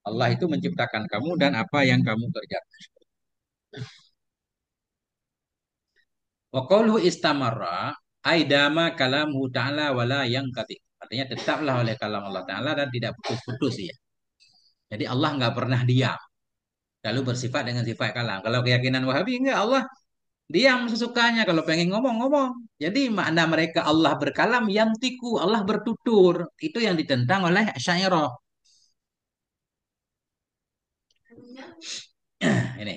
Allah itu menciptakan kamu dan apa yang kamu kerjakan. Wa qawluhu istamarra aidama kalamuhu ta'ala wala yang kati. Artinya tetaplah oleh kalam Allah Ta'ala dan tidak putus-putus ya. Jadi Allah nggak pernah diam. Lalu bersifat dengan sifat kalam. Kalau keyakinan Wahabi enggak, Allah diam sesukanya. Kalau pengen ngomong, ngomong. Jadi makna mereka Allah berkalam, yantiku, Allah bertutur. Itu yang ditentang oleh Asy'ariyah. Ini.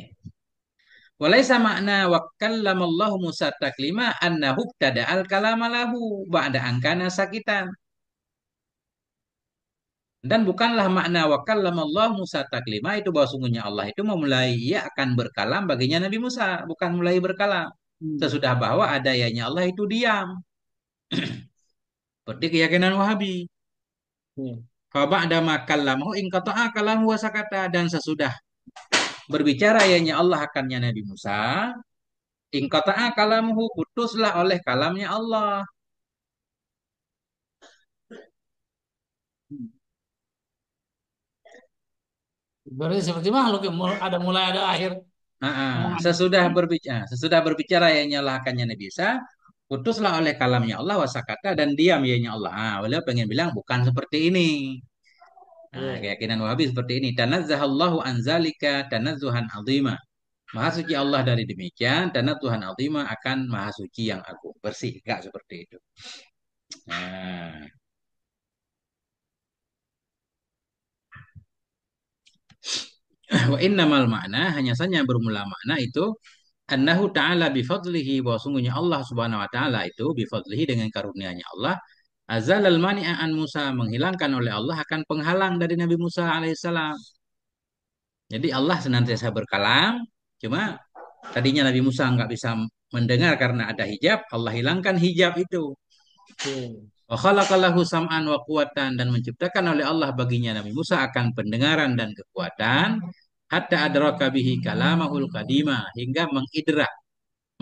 Walaisa makna wa kallamallahu Musa taklima annahu al kalama lahu ba'da an kana sakitan. Dan bukanlah makna wa kallamallahu Musa taklima itu bahwa sungguhnya Allah itu memulai ia akan berkalam baginya Nabi Musa, bukan mulai berkalam. Hmm. Sesudah bahwa adanya Allah itu diam. Seperti keyakinan Wahabi. Iya. Fa ba'da ma kallamahu in qata'a kalamu wa sakata, dan sesudah berbicara ianya Allah akannya Nabi Musa, in qata'a kalamuhu putuslah oleh kalamnya Allah. Hmm. Berarti seperti makhluk ya, ada mulai ada akhir omongan. Sesudah berbicara ianya Allah akannya Nabi Musa, putuslah oleh kalamnya Allah wasakata dan diam ianya Allah. Beliau pengen bilang bukan seperti ini. Iya. Keyakinan Wahabi seperti ini. Tanazzahallahu anzalika tanazzuhan azima. Maha suci Allah dari demikian, dan Tuhan azima akan maha suci yang agung. Bersih, enggak seperti itu. Nah, wa innamal makna hanya saja bermula makna itu annahu ta'ala bifadlihi, bahwa sungguhnya Allah subhanahu wa ta'ala itu bifadlihi dengan karunia-Nya Allah azalal mani'a an Musa, menghilangkan oleh Allah akan penghalang dari Nabi Musa alaihissalam. Jadi Allah senantiasa berkalam, cuma tadinya Nabi Musa nggak bisa mendengar karena ada hijab, Allah hilangkan hijab itu. Iya. Wa khalaqalahu sam'an wa quwatan, dan menciptakan oleh Allah baginya Nabi Musa akan pendengaran dan kekuatan hatta adraka bihi kalamahul qadima, hingga mengidrak,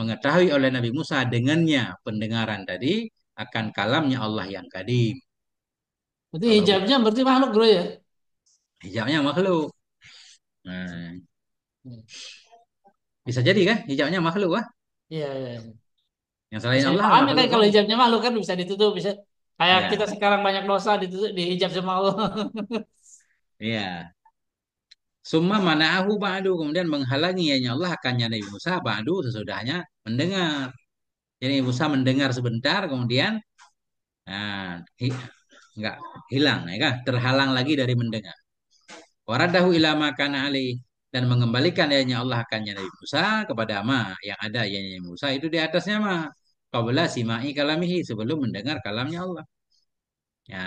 mengetahui oleh Nabi Musa dengannya pendengaran tadi akan kalamnya Allah yang kadim. Berarti Kalau hijabnya berarti makhluk bro ya? hijabnya makhluk. Nah, Hmm. bisa jadi kan hijabnya makhluk wah. Iya, iya, iya. Yang selain Bisa Allah dipahami kan makhluk kalau semua. hijabnya makhluk kan bisa ditutup, bisa kayak kita Ya, sekarang banyak dosa ditutup dihijab sama Allah. iya. Summa mana'ahu ba'du, kemudian menghalangi ya Allah akannya Nabi Musa ba'du sesudahnya mendengar. Jadi Musa mendengar sebentar, kemudian nah, enggak hilang, ya kan? Terhalang lagi dari mendengar. Waradahu ila makana ali, dan mengembalikan ya Allah akannya Nabi Musa kepada ma yang ada ya Musa itu di atasnya ma. Qabla sima'i kalamihi, sebelum mendengar kalamnya Allah. Ya,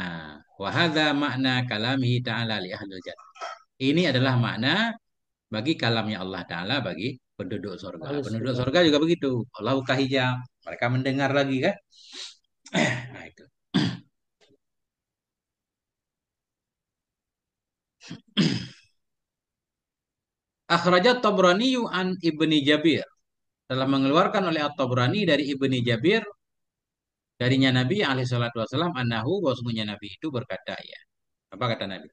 wahada makna kalamihi ta'ala li ahlul jannah. Ini adalah makna bagi kalamnya Allah Ta'ala bagi penduduk surga. Halus Penduduk surga. surga juga begitu. Allah buka hijab, mereka mendengar lagi kan? Nah itu. Akhrajat Tabrani an Ibni Jabir. Telah mengeluarkan oleh At-Tabrani dari Ibni Jabir, darinya Nabi alaihi salatu wasallam, annahu, bahwa sungguhnya Nabi itu berkata ya. Apa kata Nabi?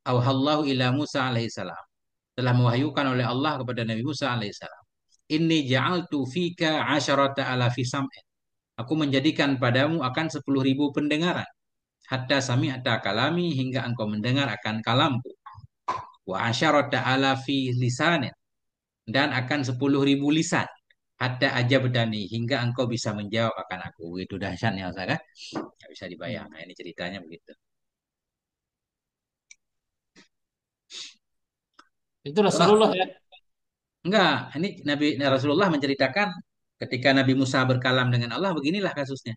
Auhallahu ila Musa alaihi salam. Telah mewahyukan oleh Allah kepada Nabi Musa alaihi salam. Inni ja'altu fika asyarata alafi sam'in. Aku menjadikan padamu akan 10.000 pendengaran. Hatta sami'ta kalami, hingga engkau mendengar akan kalamku. Wa asyarata alafi lisanin, dan akan 10.000 lisan. Hatta ajabtani, hingga engkau bisa menjawab akan aku. Itu dahsyatnya Ustaz kan? Nggak bisa Hmm. dibayangkan. Ini ceritanya begitu. Itu Allah Rasulullah ya. enggak, ini Nabi Rasulullah menceritakan ketika Nabi Musa berkalam dengan Allah, beginilah kasusnya.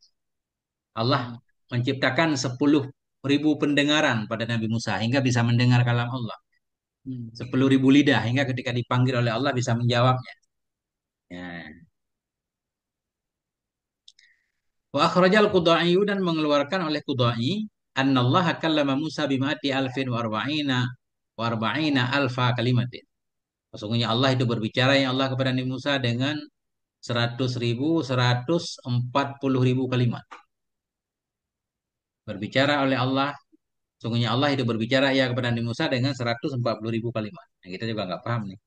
Allah Hmm. menciptakan 10.000 pendengaran pada Nabi Musa hingga bisa mendengar kalam Allah. Hmm. 10.000 lidah hingga ketika dipanggil oleh Allah bisa menjawabnya. Ya. Wa akhrajal Qudai, dan mengeluarkan oleh Qudai, annallaha kallama Musa bima'ati alfin wa arba'ina alfa kalimatin. Sesungguhnya Allah itu berbicara ya Allah kepada Nabi Musa dengan 100.000, 140.000 kalimat. Berbicara oleh Allah Sungguhnya Allah itu berbicara ya kepada Nabi Musa dengan 140.000 kalimat. Nah, kita juga nggak paham nih.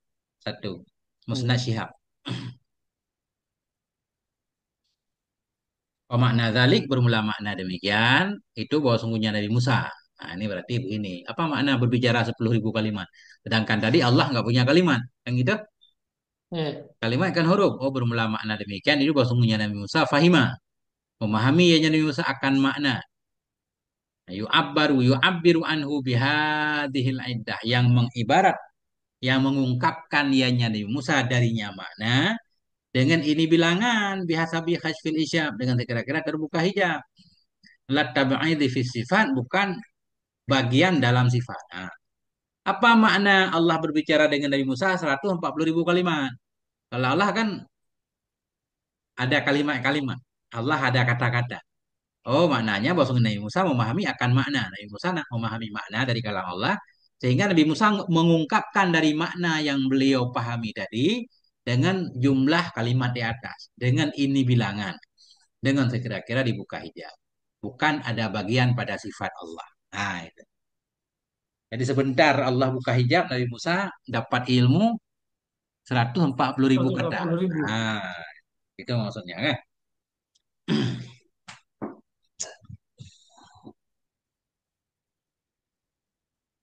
Satu, Musnad Hmm. Syihab. Oh, makna zalik bermula makna demikian, itu bahwa sungguhnya Nabi Musa. Nah, ini berarti begini. Apa makna berbicara 10.000 kalimat? Sedangkan tadi Allah nggak punya kalimat. Yang itu Ya. kalimat kan huruf. Oh, bermula makna demikian, itu bahwa sungguhnya Nabi Musa fahima. Memahami ya Nabi Musa akan makna. Yu'abbiru anhu bihadihil iddah. Yang mengibarat, yang mengungkapkan ianya Nabi Musa darinya makna. Dengan ini bilangan, bihasabi khasfil isyab. Dengan kira-kira terbuka hijab. La tabi'idhi fi sifat, bukan bagian dalam sifat. Nah, apa makna Allah berbicara dengan Nabi Musa 140.000 kalimat? Kalau Allah kan ada kalimat-kalimat. Allah ada kata-kata. Oh, maknanya bahwa Nabi Musa memahami akan makna. Nabi Musa nak memahami makna dari kalam Allah. Sehingga Nabi Musa mengungkapkan dari makna yang beliau pahami tadi dengan jumlah kalimat di atas. Dengan ini bilangan. Dengan sekira-kira dibuka hijab. Bukan ada bagian pada sifat Allah. Nah, itu. Jadi sebentar Allah buka hijab, Nabi Musa dapat ilmu 140.000 kata. 140.000. Nah, itu maksudnya kan.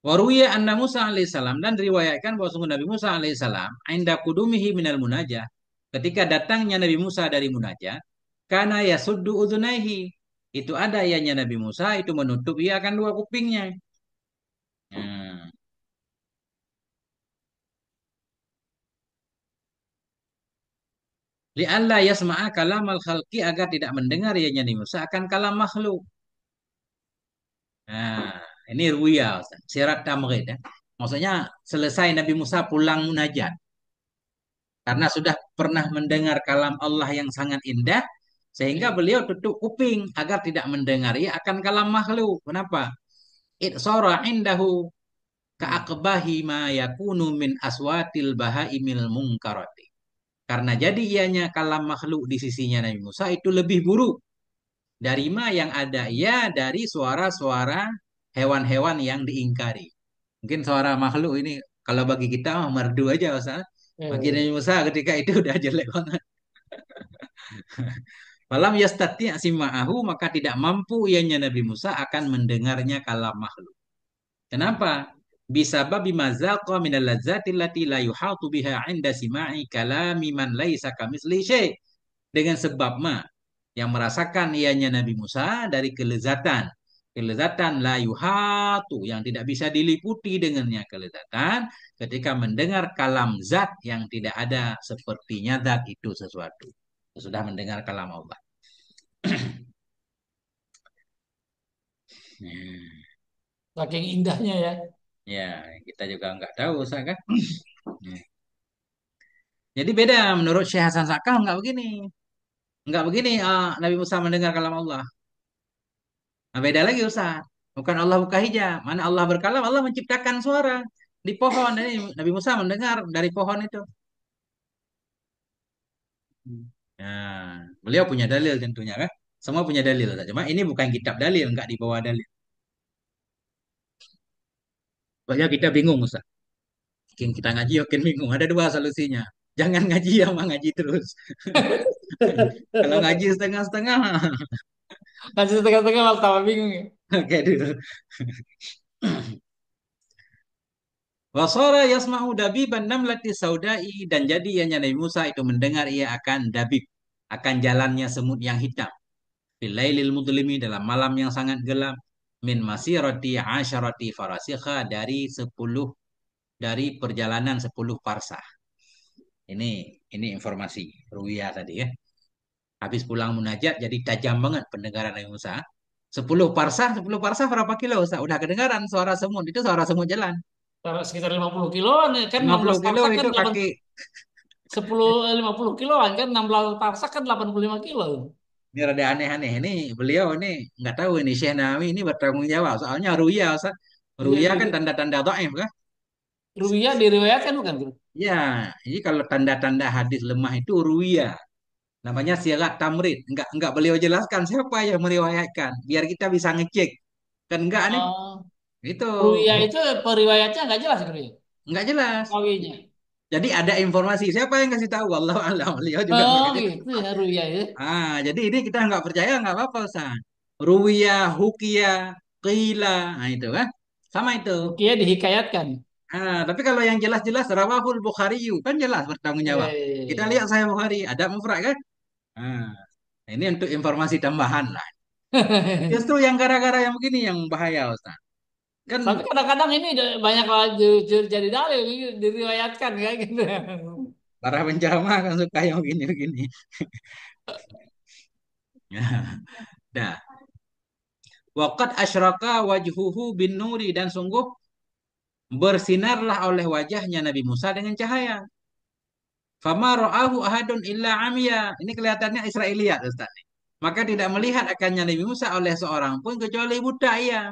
Waruya anna Musa alaihissalam, dan riwayatkan bahwa sungguh Nabi Musa alaihissalam inda kudumihi minal munajah, ketika datangnya Nabi Musa dari munajah, karena yasuddu udhunaihi, itu ada ianya Nabi Musa itu menutup ia akan dua kupingnya. Hmm. Li'alla yasma'a kalamal khalqi, agar tidak mendengar ianya Nabi Musa akan kalam makhluk. Nah, ini ruya, Ustaz. Sirat tamrid ya. Maksudnya selesai Nabi Musa pulang munajat. Karena sudah pernah mendengar kalam Allah yang sangat indah. Sehingga Ya. beliau tutup kuping agar tidak mendengar ya akan kalam makhluk. Kenapa? Sora indahu Hmm. ka'akbahi ma yakunu min aswatil bahaimil mungkarati. Karena jadi ianya kalam makhluk di sisinya Nabi Musa itu lebih buruk dari ma yang ada ya dari suara-suara hewan-hewan yang diingkari. Mungkin suara makhluk ini kalau bagi kita mah merdu aja Ustaz. Bagi Ya. Nabi Musa ketika itu udah jelek banget. Falam yastati' sima'ahu, maka tidak mampu ianya Nabi Musa akan mendengarnya kalam makhluk. Kenapa? Bisa babi mazaqa minal ladzati allati la yuhatu biha 'inda sima'i kalami man laisa kamitsli syai'. Dengan sebab yang merasakan ianya Nabi Musa dari kelezatan. Kelezatan la yuhatu, yang tidak bisa diliputi dengannya kelezatan ketika mendengar kalam zat yang tidak ada sepertinya zat itu sesuatu. Sudah mendengar kalam Allah. Hmm. Saking indahnya ya. Ya, kita juga nggak tahu, Ustaz, kan? Ya. Jadi beda menurut Syekh Hasan Sakah nggak begini. Nggak begini Nabi Musa mendengar kalam Allah. Nah, beda lagi Ustaz. Bukan Allah buka hijab. Mana Allah berkalam, Allah menciptakan suara di pohon. Ini Nabi Musa mendengar dari pohon itu. Nah, beliau punya dalil tentunya kan. Semua punya dalil. Ustaz. Cuma ini bukan kitab dalil, nggak dibawa dalil. Banyak kita bingung Ustaz. Makin kita ngaji makin bingung. Ada dua solusinya. Jangan ngaji sama ngaji terus. Kalau ngaji setengah-setengah, Nanti setengah-setengah malah tambah bingung ya. kayak dulu. Wasara yasma'u dabiban namlati saudai, dan jadi ianya Nabi Musa itu mendengar ia akan dabib, akan jalannya semut yang hitam. Filailil mudlimi, dalam malam yang sangat gelap. Min masirati asyarati farasikha, dari perjalanan 10 parsah. Ini informasi Ruwiyah tadi ya. Habis pulang munajat jadi tajam banget pendengaran Nabi Musa. 10 parsah berapa kilo Ustaz? Udah kedengaran suara semut, itu suara semut jalan. Sekitar 50 kiloan ya kan, 50 16 kilo parsak kan itu 8 kaki. 10 50 kiloan kan, 16 parsak kan 85 kilo. Ini rada aneh-aneh. Ini beliau ini nggak tahu ini Syekh Nawawi ini bertanggung jawab. Soalnya ruya, Ustaz. Iya, Ruya kan tanda-tanda dhaif kan? Ruwiyah diriwayatkan bukan gitu. Ya, ini kalau tanda-tanda hadis lemah itu ruya. Namanya sirat tamrid. Enggak beliau jelaskan siapa yang meriwayatkan. Biar kita bisa ngecek. Kan enggak nih? Oh. Itu Ruya itu periwayatnya nggak jelas gitu ya. nggak jelas. Rawinya. Jadi ada informasi. Siapa yang kasih tahu? Wallahu alam. Beliau juga nggak Oh kasih tahu. gitu ya Ruya itu. Jadi ini kita nggak percaya nggak apa-apa, Ustaz. Ruwiyah, hukiyah, qila. Nah, itu kan. Sama itu. Rukia dihikayatkan. Tapi kalau yang jelas-jelas rawahul Bukhari kan jelas bertanggung jawab. Kita lihat Eh. saya Bukhari, ada mufrad kan? Ah, ini untuk informasi tambahan lah. Justru yang gara-gara yang begini yang bahaya, Ustaz. Kan Tapi kadang-kadang ini banyak jadi dalil gitu, diriwayatkan kayak gitu. para penceramah kan suka yang begini-begini. Dah. Waqad asyraka wajhuhu bin nuri dan sungguh bersinarlah oleh wajahnya Nabi Musa dengan cahaya. Fama ra'ahu ahadun illa amiya. Ini kelihatannya Israiliyat, Ustaz. Maka tidak melihat akannya Nabi Musa oleh seorang pun kecuali buta ia.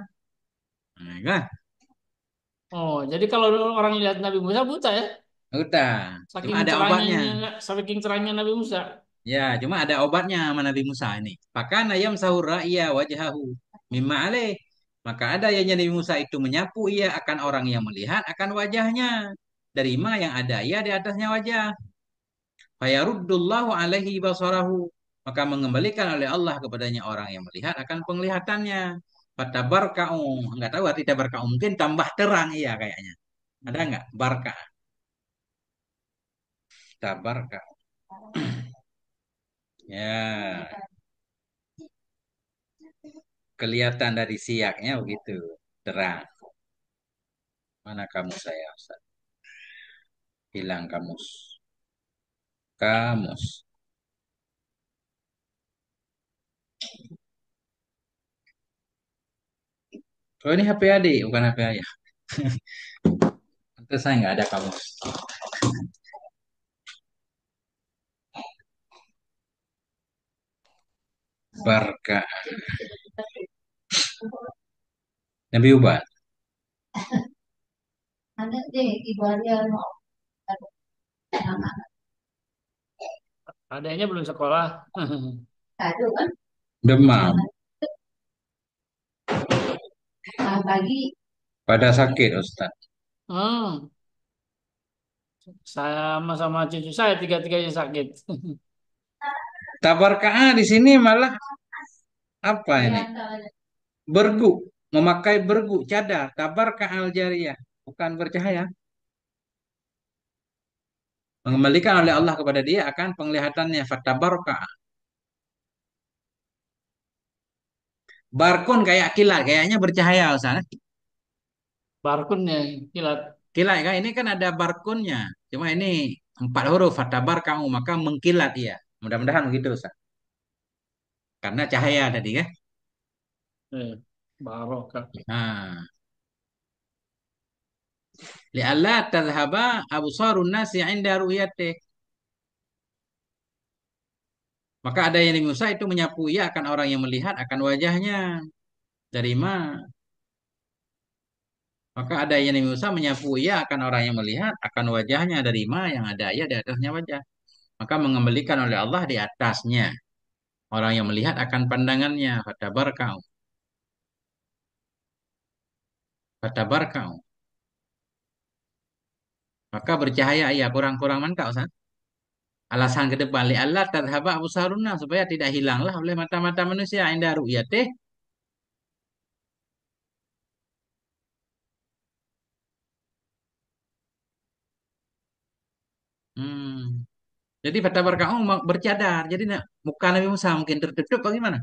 Nah, kan? Oh, jadi kalau orang lihat Nabi Musa buta ya, Buta. Cuma saking ada obatnya. cerahnya, saking cerahnya Nabi Musa. Ya, cuma ada obatnya sama Nabi Musa ini. Pakana yamsahu ra'ya wajhahu mimma alaih. Maka ada yang Nabi Musa itu menyapu ia akan orang yang melihat akan wajahnya. Dari ma yang ada ia di atasnya wajah. Fayaruddullahu alaihi basarahu. Maka mengembalikan oleh Allah kepadanya orang yang melihat akan penglihatannya. Fatabarka'u. Enggak tahu arti tabarka'u. Mungkin tambah terang iya kayaknya. Ada enggak? Barka. Tabarka. Ya, kelihatan dari siaknya begitu. Terang. Mana kamu saya, Ustaz? Hilang kamus. Kamus. Oh ini HP adik, bukan HP ayah. Itu saya nggak ada kamus. Barka. Nabi Uban. Ada deh ibaratnya adanya belum sekolah. Aduh kan. Demam. Pagi. Pada sakit, Ustaz. Hmm, saya sama cucu saya tiga-tiganya sakit. Tabarka'ah di sini malah apa ini? Bergu. Memakai bergu, cadar. Tabarka'al jariyah. Bukan bercahaya. Mengembalikan oleh Allah kepada dia akan penglihatannya. Fatabarka'ah. Barkun kayak kilat. Kayaknya bercahaya, Ustaz. Barkunnya kilat. Kilat kan ini kan ada barkunnya. Cuma ini 4 huruf fatabar kamu maka mengkilat ya. Mudah-mudahan begitu Ustaz. Karena cahaya tadi kan. Barokah. Nah, li'alla tadhhaba absarun nasi 'inda ru'yatih. Maka ada yang Nabi Musa itu menyapu ia akan orang yang melihat akan wajahnya. Dari ma. Maka ada yang Nabi Musa menyapu ia akan orang yang melihat akan wajahnya dari ma yang ada ia di atasnya wajah. Maka mengembalikan oleh Allah di atasnya. Orang yang melihat akan pandangannya. Fatabarka'u. Fatabarka'u. Maka bercahaya ia kurang-kurang mantap Ustaz. Alasan ke depan li Allah tadhaba absaruna supaya tidak hilanglah oleh mata-mata manusia inda ru'yatih. Hmm. Jadi fatabar kaum bercadar. Jadi muka Nabi Musa mungkin tertutup bagaimana?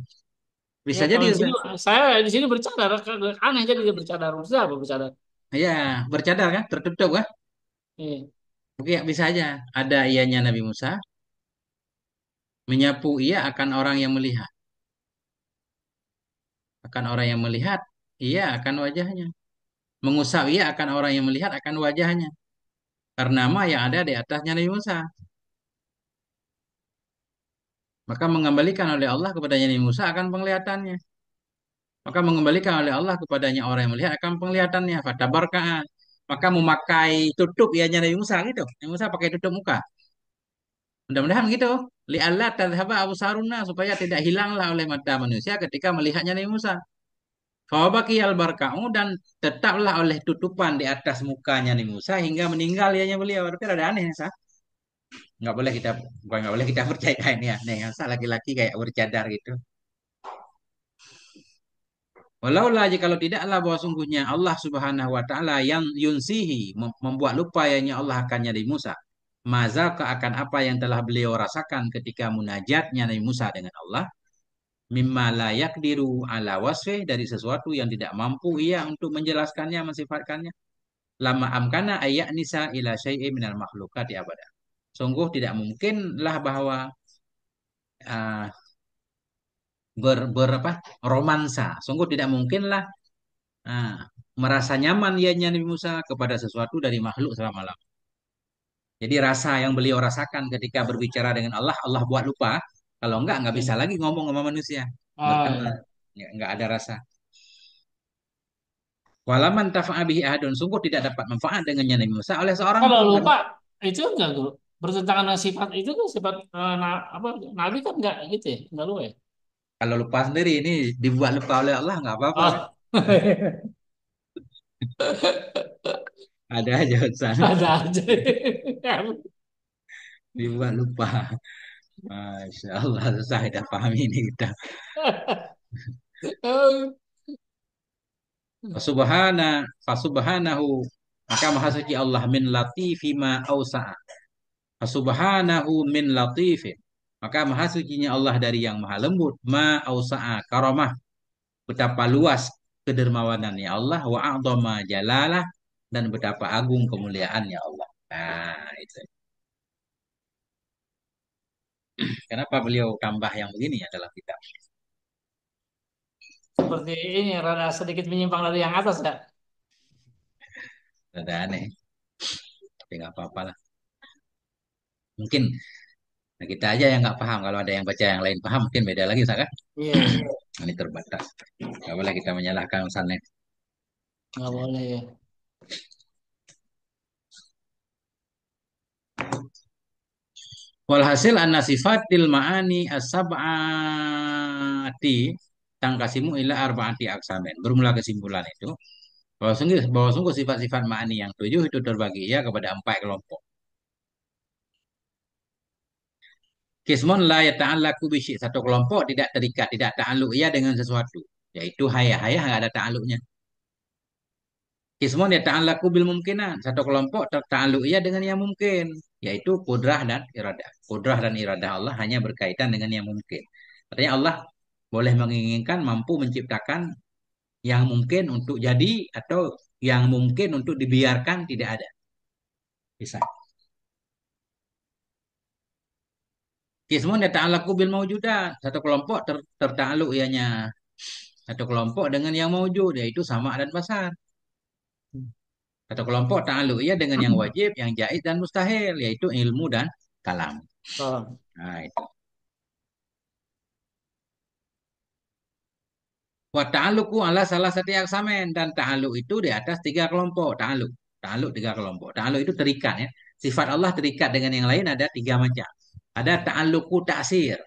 Ya Bisa jadi kalau di sini Ustaz. saya di sini bercadar, aneh jadi dia bercadar. Maksudnya apa bercadar? Ya, bercadar kan, tertutup kan? Iya. Oke, bisa aja. Ada ianya Nabi Musa menyapu ia akan orang yang melihat. Akan orang yang melihat, ia akan wajahnya. Mengusap ia akan orang yang melihat akan wajahnya. Karena nama yang ada di atasnya Nabi Musa. Maka mengembalikan oleh Allah kepadanya Nabi Musa akan penglihatannya. Maka mengembalikan oleh Allah kepadanya orang yang melihat akan penglihatannya. Fatabarka'ah. Maka memakai tutup ianya Nabi Musa gitu. Nabi Musa pakai tutup muka. Mudah-mudahan gitu. Li'allah tadhaba absaruna supaya tidak hilanglah oleh mata manusia ketika melihatnya Nabi Musa. Fawabakiyal barka'u dan tetaplah oleh tutupan di atas mukanya Nabi Musa hingga meninggal ianya beliau. Tapi ada aneh sah. Nggak boleh kita bukan nggak boleh kita percaya ini aneh. Masa laki-laki kayak bercadar gitu. Walaulah jikalau tidaklah bahwa sungguhnya Allah Subhanahu wa taala yang yunsihi membuat lupa ianya Allah akannya Nabi Musa. Mazaka akan apa yang telah beliau rasakan ketika munajatnya Nabi Musa dengan Allah. Mimma la yakdiru ala wasfih dari sesuatu yang tidak mampu ia untuk menjelaskannya, mensifatkannya. Lama amkana ayat nisa ila syai'in minal makhlukati abada. Sungguh tidak mungkinlah bahwa uh, apa romansa. Sungguh tidak mungkinlah uh, merasa nyaman ianya Nabi Musa kepada sesuatu dari makhluk selama-lamanya. Jadi rasa yang beliau rasakan ketika berbicara dengan Allah, Allah buat lupa. Kalau nggak bisa lagi ngomong sama manusia. Ah, Berteman. ya. Nggak ada rasa. Walaman tafa'a bihi ahadun. Sungguh tidak dapat manfaat dengannya Nabi Musa oleh seorang Kalau pun. lupa itu enggak tuh bertentangan dengan sifat itu kan sifat apa nabi kan enggak gitu ya, enggak lupa ya. Kalau lupa sendiri ini dibuat lupa oleh Allah nggak apa-apa kan? Oh. Ada aja Ustaz. Ada aja. Dibuat lupa. Masya Allah, susah kita pahami ini kita. Fasubhanahu maka maha suci Allah min latifi ma ausa'a. Fasubhanahu min latifin. Maka maha sucinya Allah dari yang maha lembut ma ausa'a karamah. Betapa luas kedermawanannya Allah wa a'dhama jalalah dan betapa agung kemuliaannya Allah. Nah, itu. Kenapa beliau tambah yang begini ya dalam kitab? Seperti ini rada sedikit menyimpang dari yang atas ya. Ada aneh, tapi nggak apa-apa lah. Mungkin kita aja yang nggak paham. Kalau ada yang baca yang lain paham, mungkin beda lagi, Ustaz, kan? Iya, iya. Ini terbatas. Nggak boleh kita menyalahkan misalnya. Nggak boleh ya. Walhasil anna sifatil ma'ani as-sab'ati tangkasimu ila arba'ati aksamen. Bermula kesimpulan itu bahwa sungguh sifat-sifat ma'ani yang tujuh itu terbagi ya kepada empat kelompok. Kismun la yata'allaku bisyik. Satu kelompok tidak terikat, tidak ta'alluq ya dengan sesuatu. Yaitu hayah. Hayah nggak ada ta'alluqnya. Kismun yata'allaku bil mungkinan. Satu kelompok ta'alluq ya dengan yang mungkin. Yaitu kudrah dan iradah. Kudrah dan iradah Allah hanya berkaitan dengan yang mungkin. Artinya Allah boleh menginginkan mampu menciptakan yang mungkin untuk jadi atau yang mungkin untuk dibiarkan tidak ada. Bisa. Kismun yata'allaku bil maujudat. Satu kelompok tertakluk ianya satu kelompok dengan yang maujud yaitu sama dan pasar. Satu kelompok ta'aluk ia dengan yang wajib, yang jaiz dan mustahil yaitu ilmu dan kalam. Oh. Nah, itu. Wa ta'aluku ala salah satu aksamen dan ta'aluk itu di atas tiga kelompok. Ta'aluk. Ta'aluk tiga kelompok. Ta'aluk itu terikat ya. Sifat Allah terikat dengan yang lain ada tiga macam. Ada ta'aluku ta'sir.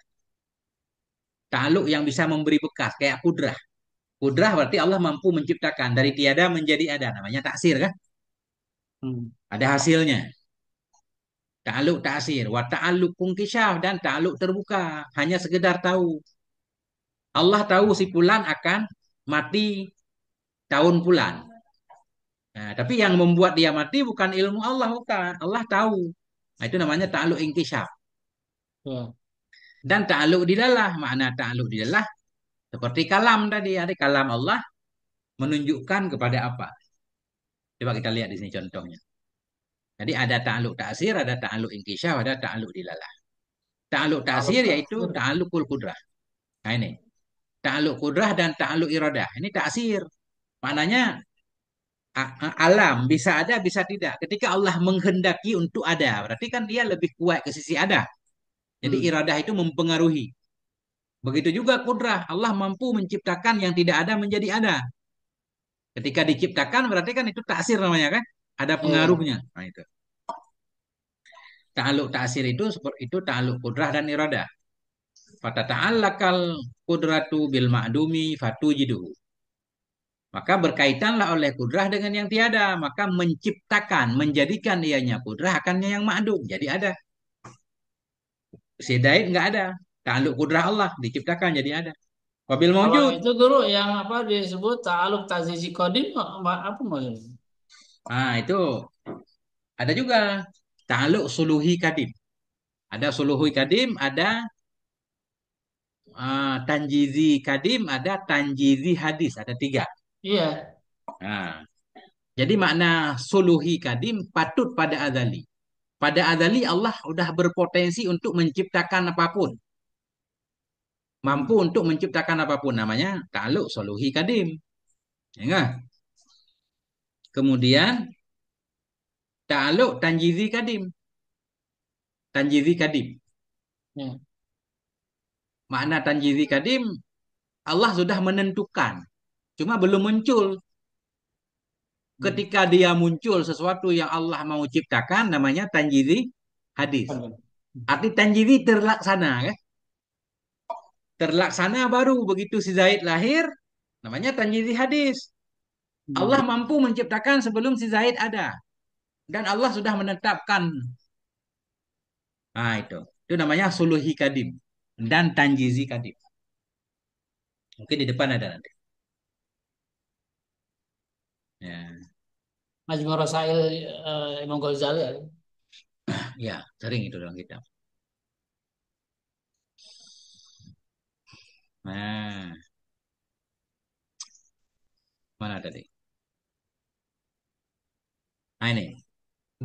Ta'aluk yang bisa memberi bekas kayak kudrah. Kudrah berarti Allah mampu menciptakan dari tiada menjadi ada. Namanya taksir kan? Hmm. Ada hasilnya. Ta'aluk ta'sir. Wa ta'aluk kungkisyaf dan ta'aluk terbuka. Hanya sekedar tahu. Allah tahu si Fulan akan mati tahun Fulan. Nah, tapi yang membuat dia mati bukan ilmu Allah, bukan. Allah tahu. Nah, itu namanya ta'aluk ingkisyaf. Ya. Dan ta'aluk dilalah. Makna ta'aluk dilalah. Seperti kalam tadi. Ada kalam Allah menunjukkan kepada apa. Coba kita lihat di sini contohnya. Jadi ada ta'aluk ta'sir, ada ta'aluk ingkisyaf, ada ta'aluk dilalah. Ta'aluk Kalau ta'sir yaitu tafsir. ta'alukul kudrah. Nah ini. Ta'aluk kudrah dan ta'aluk iradah. Ini ta'sir. Maknanya alam bisa ada bisa tidak. Ketika Allah menghendaki untuk ada, berarti kan dia lebih kuat ke sisi ada. Jadi Hmm. iradah itu mempengaruhi. Begitu juga kudrah, Allah mampu menciptakan yang tidak ada menjadi ada. Ketika diciptakan berarti kan itu taksir namanya kan? Ada Iya. pengaruhnya. Nah itu. Ta'aluk taksir itu seperti itu ta'aluk kudrah dan iradah. Fata ta'allakal kudratu bil ma'dumi fatujiduhu. Maka berkaitanlah oleh kudrah dengan yang tiada. Maka menciptakan, menjadikan ianya kudrah akannya yang ma'dum. Jadi ada. Si Daid nggak ada. Ta'aluk kudrah Allah diciptakan jadi ada. Wabil Kalau maujud. itu guru yang apa disebut ta'aluk tazizi kodim apa maksudnya? Itu ada juga. Ta'aluk suluhi kadim. Ada suluhi kadim, ada tanjizi kadim, ada tanjizi hadis. Ada tiga. Iya. Nah, jadi makna suluhi kadim patut pada azali. Pada azali Allah udah berpotensi untuk menciptakan apapun. Mampu Hmm. untuk menciptakan apapun. Namanya ta'aluk suluhi kadim. Ya nggak? Kemudian ta'aluk tanjizi kadim. Tanjizi kadim. Ya. Makna tanjizi kadim, Allah sudah menentukan. Cuma belum muncul. Hmm. Ketika dia muncul sesuatu yang Allah mau ciptakan, namanya tanjizi hadis. Kan. Arti tanjizi terlaksana. Kan? Terlaksana baru begitu si Zaid lahir, namanya tanjizi hadis. Allah Hmm. mampu menciptakan sebelum si Zaid ada. Dan Allah sudah menetapkan. Nah itu. Itu namanya suluhi kadim. Dan tanjizi kadim. Mungkin di depan ada nanti. Ya, Majmu' Rasail Imam Ghazali ya. ya sering itu dalam kitab. Nah, mana tadi? Nah ini.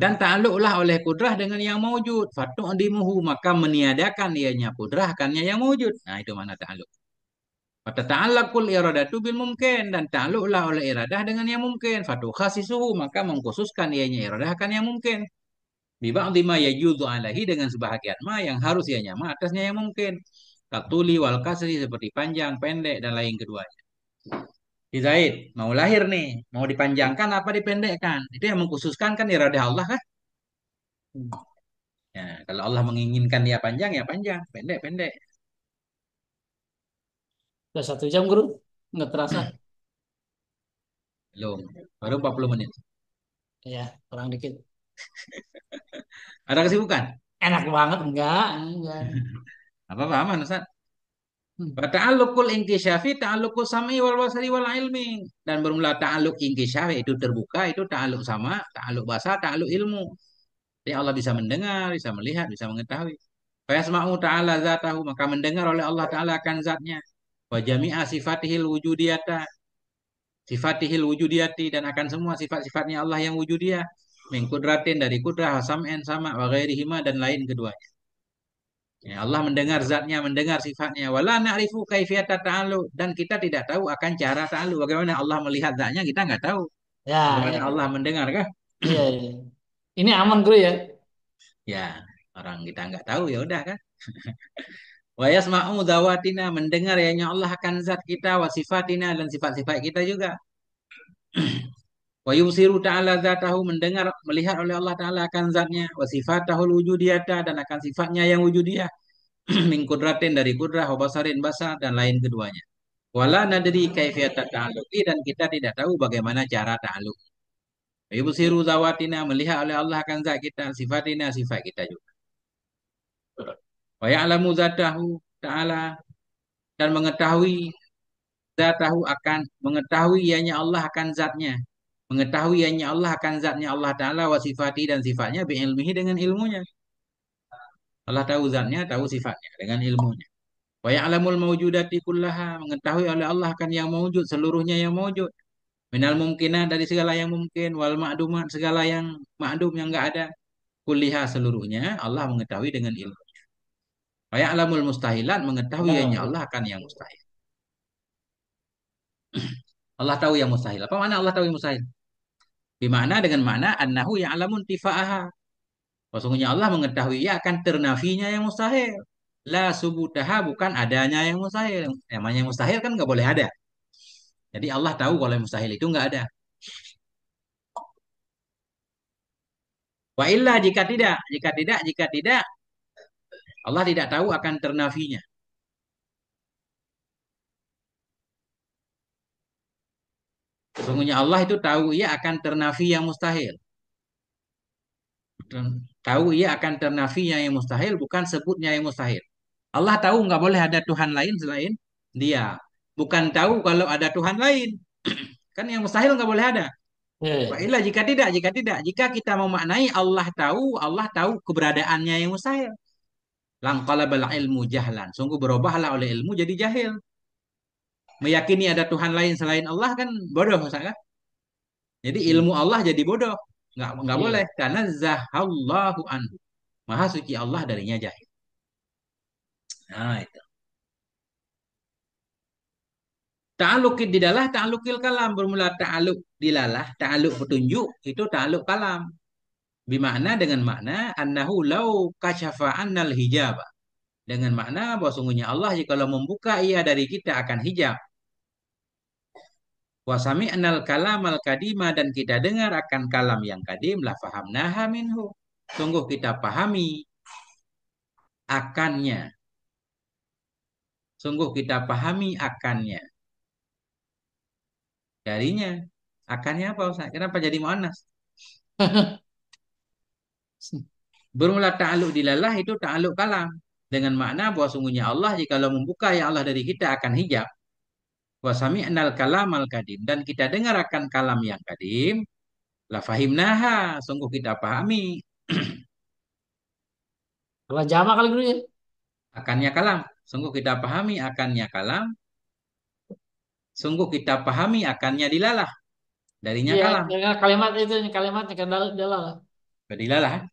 Dan ta'aluklah oleh kudrah dengan yang mewujud. Fatu'dimuhu maka meniadakan ianya kudrah akannya yang mewujud. Nah itu mana ta'aluk. Fata'allaqul iradatu bil mungkin. Dan ta'aluklah oleh iradah dengan yang mungkin. Fatukhasisuhu maka mengkhususkan ianya iradah akan yang mungkin. Biba'di ma yajudu alaihi dengan sebahagian ma yang harus ianya ma atasnya yang mungkin. Katuli wal kasri seperti panjang, pendek, dan lain keduanya. Si Zaid mau lahir nih, mau dipanjangkan apa dipendekkan? Itu yang mengkhususkan kan iradah Allah kan? Hmm. Ya, kalau Allah menginginkan dia panjang ya panjang, pendek pendek. Udah 1 jam guru, nggak terasa. Belum, baru 40 menit. Ya, kurang dikit. Ada kesibukan? Enak banget enggak. Apa-apa aman Ustaz? Hmm. Wa ta'alluqul inkisyafi ta'alluqus sam'i wal basari wal ilmi. Dan bermula ta'alluq inkisyaf itu terbuka, itu ta'alluq sama, ta'alluq basar, ta'alluq ilmu. Jadi Allah bisa mendengar, bisa melihat, bisa mengetahui. Fa yasma'u ta'ala zatahu maka mendengar oleh Allah Ta'ala akan zatnya. Wa jami'a sifatihil wujudiyata sifatihil wujudiyati dan akan semua sifat-sifatnya Allah yang wujudiyah min kudratin dari kudrah sam'en sama wa ghairihima dan lain keduanya. Ya, Allah mendengar zatnya, mendengar sifatnya. Wala na'rifu kaifiyata ta'alu dan kita tidak tahu akan cara ta'alu. Bagaimana Allah melihat zatnya kita nggak tahu. Ya, Bagaimana ya. Allah mendengar kah? Iya, iya. Ini aman guru ya. Ya, orang kita nggak tahu ya udah kan. Wa yasma'u dawatina mendengar ya Allah akan zat kita wa sifatina dan sifat-sifat kita juga. Wa yusiru ta'ala zatahu mendengar melihat oleh Allah Ta'ala akan zatnya wa sifatahul wujudiyata dan akan sifatnya yang wujudiyah min kudratin dari kudrah wa basarin basar dan lain keduanya. Wala nadri kaifiyata ta'alluqi dan kita tidak tahu bagaimana cara ta'alluq. Wa yusiru zawatina melihat oleh Allah akan zat kita sifatina sifat kita juga. Wa ya'lamu zatahu ta'ala dan mengetahui zatahu akan mengetahui ianya Allah akan zatnya. Mengetahui ianya Allah akan zatnya Allah Ta'ala wa sifati dan sifatnya bi'ilmihi dengan ilmunya. Allah tahu zatnya, tahu sifatnya dengan ilmunya. Wa ya'lamul mawjudati kullaha mengetahui oleh Allah akan yang mewujud seluruhnya yang mewujud. Minal mungkinat dari segala yang mungkin wal ma'dumat segala yang ma'dum yang enggak ada. Kulliha seluruhnya Allah mengetahui dengan ilmu. Wa ya'lamul mustahilat mengetahui Benar, ianya guru. Allah akan yang mustahil. Allah tahu yang mustahil. Apa mana Allah tahu yang mustahil? Bimana dengan makna annahu ya'lamun tifa'aha. Sesungguhnya Allah mengetahui ya akan ternafinya yang mustahil. La subutaha bukan adanya yang mustahil. Namanya yang mustahil kan nggak boleh ada. Jadi Allah tahu kalau yang mustahil itu nggak ada. Wa illa jika tidak, Allah tidak tahu akan ternafinya. Sungguhnya Allah itu tahu ia akan ternafi yang mustahil. Tahu ia akan ternafi yang mustahil, bukan sebutnya yang mustahil. Allah tahu nggak boleh ada Tuhan lain selain Dia. Bukan tahu kalau ada Tuhan lain. Kan yang mustahil nggak boleh ada. Ya. Baiklah jika kita memaknai Allah tahu keberadaannya yang mustahil. Langqalabal ilmu jahlan. Sungguh berubahlah oleh ilmu jadi jahil. Meyakini ada Tuhan lain selain Allah kan bodoh, Ustaz, kan? Jadi Hmm. ilmu Allah jadi bodoh. Nggak boleh Iya. karena zahallahu anhu. Maha suci Allah darinya jahil. Nah, itu. Ta'aluk didalah, ta'alukil kalam. Bermula ta'aluk dilalah, ta'aluk petunjuk, itu ta'aluk kalam. Bimakna dengan makna annahu lau kasyafa annal hijab. Dengan makna bahwa sungguhnya Allah jikalau membuka ia dari kita akan hijab. Wasami anal kalam al kadima dan kita dengar akan kalam yang kadim la fahamnaha minhu. Sungguh kita pahami akannya. Sungguh kita pahami akannya. Darinya. Akannya apa Ustaz? Kenapa jadi muannas? Bermula ta'aluk dilalah itu ta'aluk kalam. Dengan makna bahwa sungguhnya Allah jikalau membuka ya Allah dari kita akan hijab. Wasami anal kalam al kadim. Dan kita dengar akan kalam yang kadim. La fahimnaha. Sungguh kita pahami Kalau jama kali dulu ya. akannya kalam. Sungguh kita pahami akannya kalam. Sungguh kita pahami akannya dilalah. Darinya Iya, kalam. dengan kalimat itu, kalimatnya kan dalam. Dilalah.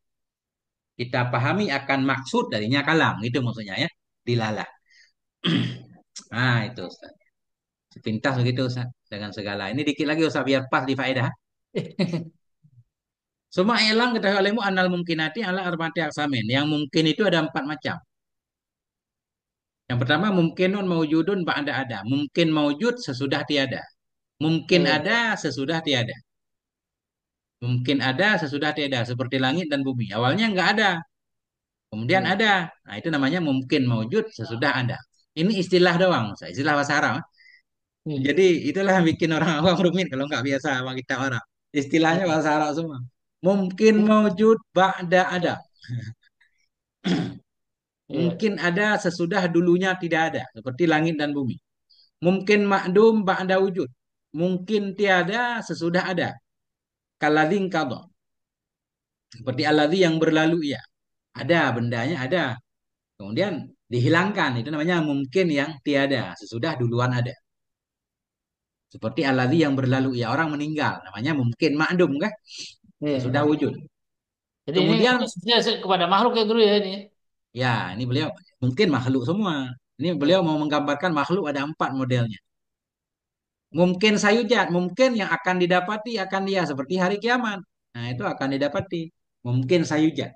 Kita pahami akan maksud darinya kalam. Itu maksudnya ya. Dilalah. Nah itu Ustaz. Sepintas begitu Ustaz. Dengan segala. Ini dikit lagi Ustaz biar pas di faedah. Semua ilang ketahui olehmu anal mungkinati ala arba'ati aksamin. Yang mungkin itu ada empat macam. Yang pertama mungkinun maujudun ba'da ada. Mungkin maujud sesudah tiada. Mungkin Iya. ada sesudah tiada. Mungkin ada sesudah tiada. Seperti langit dan bumi. Awalnya nggak ada. Kemudian Iya. ada. Nah itu namanya mungkin maujud sesudah ada. Ini istilah doang. Istilah bahasa Arab. Iya. Jadi itulah yang bikin orang awam rumit kalau nggak biasa sama kita orang. Istilahnya Iya. bahasa Arab semua. Mungkin maujud ba'da ada. Iya. Iya. Mungkin ada sesudah dulunya tidak ada, seperti langit dan bumi. Mungkin makdum ba'da wujud. Mungkin tiada sesudah ada. Kaladzin qadha. Seperti alladzi yang berlalu ya. Ada bendanya ada. Kemudian dihilangkan. Itu namanya mungkin yang tiada, sesudah duluan ada. Seperti alladzi yang berlalu ya, orang meninggal, namanya mungkin makdum kan? Sesudah Iya. wujud. Jadi ini Kemudian khususnya kepada makhluk ya guru ya ini. ya, ini beliau mungkin makhluk semua. Ini beliau Iya. mau menggambarkan makhluk ada empat modelnya. Mungkin sayujat, mungkin yang akan didapati akan dia seperti hari kiamat. Nah, itu akan didapati. Mungkin sayujat.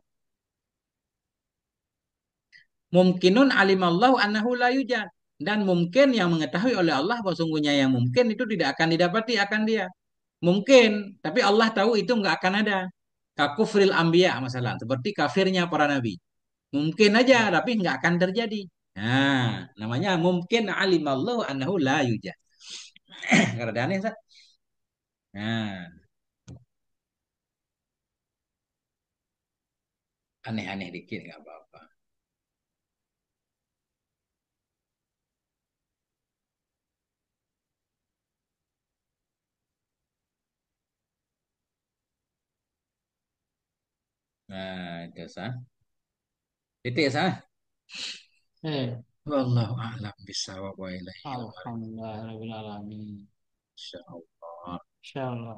Mungkinun alimallahu annahu la yujad. Dan mungkin yang mengetahui oleh Allah bahwa sungguhnya yang mungkin itu tidak akan didapati akan dia. Mungkin, tapi Allah tahu itu nggak akan ada. Kakufril anbiya masalah, seperti kafirnya para nabi. Mungkin aja, tapi nggak akan terjadi. Nah, namanya mungkin alimallahu annahu la yujad. Karena aneh, Ustaz. Nah, aneh-aneh dikit nggak apa-apa. Nah, itu sah. Titik sah. Iya. Wallahu a'lam bishawab wa ilaihi Alhamdulillah, Rabbil Alamin. Insyaallah. Insyaallah.